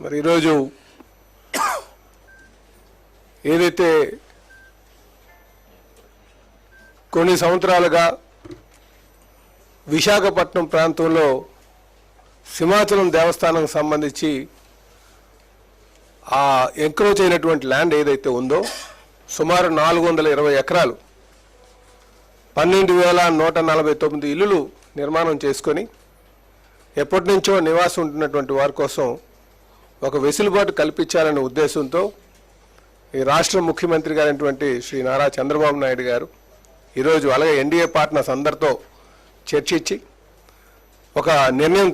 మరి ఈరోజు ఏదైతే కొన్ని సంవత్సరాలుగా విశాఖపట్నం ప్రాంతంలో సింహాచలం దేవస్థానం సంబంధించి ఆ ఎంక్రోచ్ అయినటువంటి ల్యాండ్ ఏదైతే ఉందో సుమారు 420 ఎకరాలు 12,149 ఇల్లులు నిర్మాణం చేసుకొని ఎప్పటి నుంచో నివాసం ఉంటున్నటువంటి వారి కోసం ఒక వెసులుబాటు కల్పించాలనే ఉద్దేశంతో ఈ రాష్ట్ర ముఖ్యమంత్రి గారైనటువంటి శ్రీ నారా చంద్రబాబు నాయుడు గారు ఈరోజు అలాగే ఎన్డీఏ పార్ట్నర్స్ అందరితో చర్చించి ఒక నిర్ణయం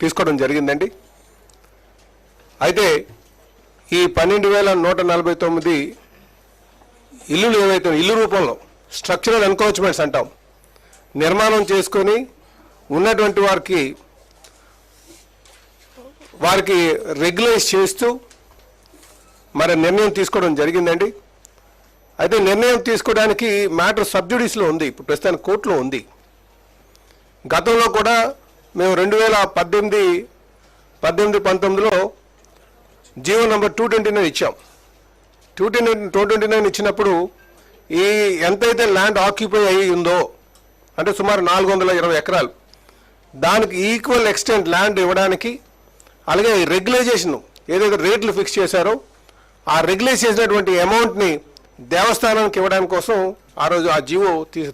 తీసుకోవడం జరిగిందండి. అయితే ఈ 12,149 ఇల్లులు ఏవైతే ఇల్లు రూపంలో స్ట్రక్చరల్ ఎన్క్రోచ్మెంట్స్ అంటాం నిర్మాణం చేసుకొని ఉన్నటువంటి వారికి రెగ్యులైజ్ చేస్తూ మరి నిర్ణయం తీసుకోవడం జరిగిందండి. అయితే నిర్ణయం తీసుకోవడానికి మ్యాటర్ సబ్జుడిస్లో ఉంది, ఇప్పుడు ప్రస్తుతానికి కోర్టులో ఉంది. గతంలో కూడా మేము 2018-19లో జీవో నంబర్ 229 ఇచ్చాం. 229 ఇచ్చినప్పుడు ఈ ఎంతైతే ల్యాండ్ ఆక్యుపై అయ్యి ఉందో అంటే సుమారు 420 ఎకరాలు దానికి ఈక్వల్ ఎక్స్టెంట్ ల్యాండ్ ఇవ్వడానికి, అలాగే రెగ్యులైజేషన్ ఏదైతే రేట్లు ఫిక్స్ చేశారో ఆ రెగ్యులైజ్ చేసినటువంటి అమౌంట్ని దేవస్థానానికి ఇవ్వడానికి కోసం ఆ రోజు ఆ జీవో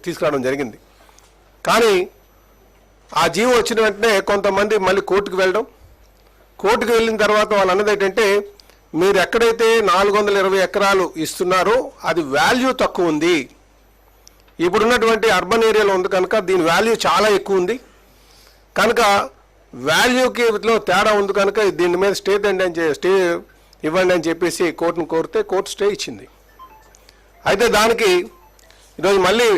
తీసుకురావడం జరిగింది. కానీ ఆ జీవో వచ్చిన వెంటనే కొంతమంది మళ్ళీ కోర్టుకు వెళ్ళిన తర్వాత వాళ్ళు అన్నది ఏంటంటే మీరు ఎక్కడైతే 420 ఎకరాలు ఇస్తున్నారో అది వాల్యూ తక్కువ ఉంది, ఇప్పుడున్నటువంటి అర్బన్ ఏరియాలో ఉంది కనుక దీని వాల్యూ చాలా ఎక్కువ ఉంది కనుక వాల్యూకి తేడా ఉంది కనుక దీని మీద స్టే ఇవ్వండి అని చెప్పేసి కోర్టును కోరితే కోర్టు స్టే ఇచ్చింది. అయితే దానికి ఈరోజు మళ్ళీ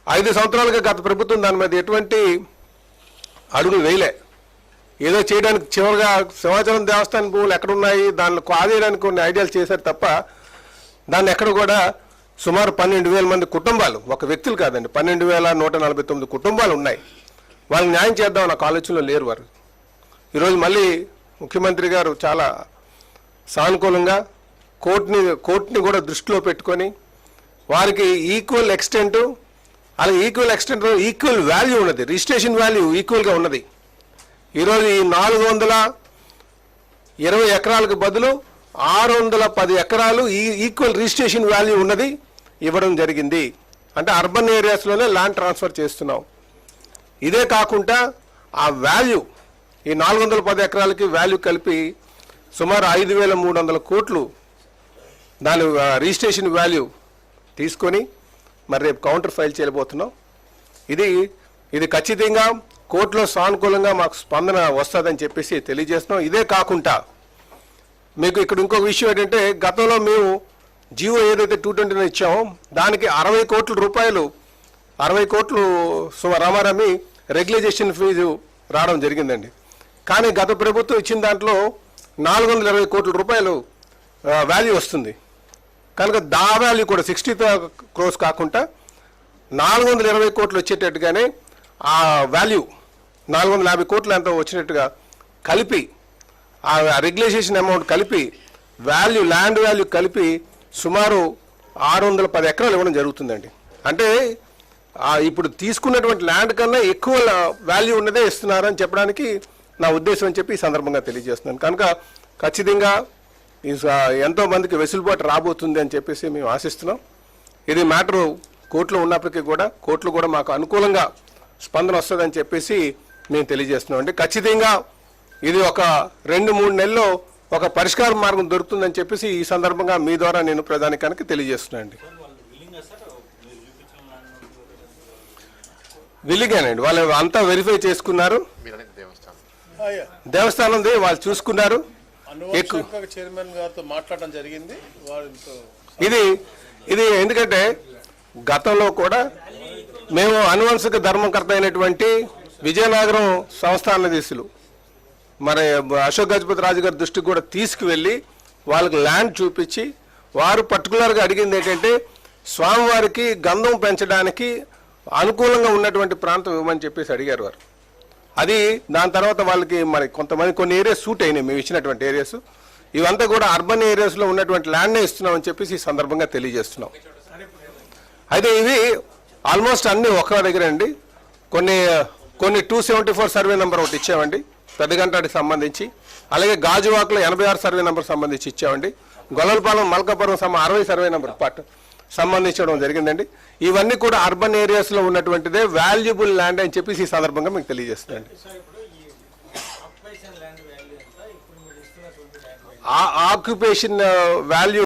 5 సంవత్సరాలుగా గత ప్రభుత్వం దాని మీద ఎటువంటి అడుగులు వేయలే. ఏదో చేయడానికి చివరిగా సింహాచలం దేవస్థానం భూములు ఎక్కడున్నాయి దానిలో ఆదేయడానికి కొన్ని ఐడియాలు చేశారు తప్ప దాన్ని ఎక్కడ కూడా సుమారు 12,000 మంది కుటుంబాలు, ఒక వ్యక్తులు కాదండి, 12,149 కుటుంబాలు ఉన్నాయి. వాళ్ళకి న్యాయం చేద్దాం నాకు ఆలోచనలో లేరు వారు. ఈరోజు మళ్ళీ ముఖ్యమంత్రి గారు చాలా సానుకూలంగా కోర్టుని కూడా దృష్టిలో పెట్టుకొని వారికి ఈక్వల్ ఎక్స్టెంట్, అలాగే ఈక్వల్ వాల్యూ ఉన్నది, రిజిస్ట్రేషన్ వాల్యూ ఈక్వల్గా ఉన్నది. ఈరోజు ఈ 420 ఎకరాలకు బదులు 610 ఎకరాలు ఈక్వల్ రిజిస్ట్రేషన్ వాల్యూ ఉన్నది ఇవ్వడం జరిగింది. అంటే అర్బన్ ఏరియాస్లోనే ల్యాండ్ ట్రాన్స్ఫర్ చేస్తున్నాం. ఇదే కాకుండా ఆ వాల్యూ ఈ 410 ఎకరాలకి వాల్యూ కలిపి సుమారు 5,300 కోట్లు దాని రిజిస్ట్రేషన్ వాల్యూ తీసుకొని మరి రేపు కౌంటర్ ఫైల్ చేయబోతున్నాం. ఇది ఖచ్చితంగా కోర్టులో సానుకూలంగా మాకు స్పందన వస్తుందని చెప్పేసి తెలియజేస్తున్నాం. ఇదే కాకుండా మీకు ఇక్కడ ఇంకొక విషయం ఏంటంటే గతంలో మేము జీవో ఏదైతే 229 ఇచ్చామో దానికి 60 కోట్ల రూపాయలు 60 కోట్లు రామారామి రెగ్యులైజేషన్ ఫీజు రావడం జరిగిందండి. కానీ గత ప్రభుత్వం ఇచ్చిన దాంట్లో 420 కోట్ల రూపాయలు వాల్యూ వస్తుంది కనుక దా వాల్యూ కూడా 60 crores కాకుండా 420 కోట్లు వచ్చేటట్టుగానే ఆ వాల్యూ 450 కోట్లు ఎంతో వచ్చినట్టుగా కలిపి ఆ రెగ్యులైజేషన్ అమౌంట్ కలిపి ల్యాండ్ వాల్యూ కలిపి సుమారు 610 ఎకరాలు ఇవ్వడం జరుగుతుందండి. అంటే ఇప్పుడు తీసుకున్నటువంటి ల్యాండ్ కన్నా ఎక్కువ వాల్యూ ఉన్నదే ఇస్తున్నారని చెప్పడానికి నా ఉద్దేశం అని చెప్పి ఈ సందర్భంగా తెలియజేస్తున్నాను. కనుక ఖచ్చితంగా ఎంతో మందికి వెసులుబాటు రాబోతుంది అని చెప్పేసి మేము ఆశిస్తున్నాం. ఇది మ్యాటరు కోర్టులో ఉన్నప్పటికీ కూడా కోర్టులో కూడా మాకు అనుకూలంగా స్పందన వస్తుందని చెప్పేసి మేము తెలియజేస్తున్నాం. అంటే ఖచ్చితంగా ఇది ఒక 2-3 నెలల్లో ఒక పరిష్కార మార్గం దొరుకుతుందని చెప్పేసి ఈ సందర్భంగా మీ ద్వారా నేను ప్రధానికానికి తెలియజేస్తున్నానండి. విల్లిగానండి, వాళ్ళు అంతా వెరిఫై చేసుకున్నారు, దేవస్థానంది వాళ్ళు చూసుకున్నారు. చైర్మన్ గారితో మాట్లాడడం జరిగింది. ఇది ఎందుకంటే గతంలో కూడా మేము అనువంశిక ధర్మకర్త అయినటువంటి విజయనగరం సంస్థానాధీశులు మరి అశోక్ గజపతి రాజు గారి దృష్టికి కూడా తీసుకువెళ్ళి వాళ్ళకి ల్యాండ్ చూపించి వారు పర్టికులర్గా అడిగింది ఏంటంటే స్వామివారికి గంధం పెంచడానికి అనుకూలంగా ఉన్నటువంటి ప్రాంతం ఇవ్వమని చెప్పేసి అడిగారు వారు. అది దాని తర్వాత వాళ్ళకి మరి కొంతమంది కొన్ని ఏరియాస్ సూట్ అయినాయి మేము ఇచ్చినటువంటి ఏరియాస్. ఇవంతా కూడా అర్బన్ ఏరియాస్లో ఉన్నటువంటి ల్యాండ్నే ఇస్తున్నామని చెప్పేసి ఈ సందర్భంగా తెలియజేస్తున్నాం. అయితే ఇవి ఆల్మోస్ట్ అన్ని ఒక్క దగ్గర అండి. కొన్ని 274 సర్వే నెంబర్ ఒకటి ఇచ్చామండి పెద్దగంటాడికి సంబంధించి. అలాగే గాజువాక్లో 86 సర్వే నెంబర్ సంబంధించి ఇచ్చామండి. గొల్లలపాలెం మల్కాపురం 60 సర్వే నెంబర్ సంబంధించడం జరిగిందండి. ఇవన్నీ కూడా అర్బన్ ఏరియాస్లో ఉన్నటువంటిదే వాల్యుబుల్ ల్యాండ్ అని చెప్పేసి ఈ సందర్భంగా మీకు తెలియజేస్తుందండి. Occupation value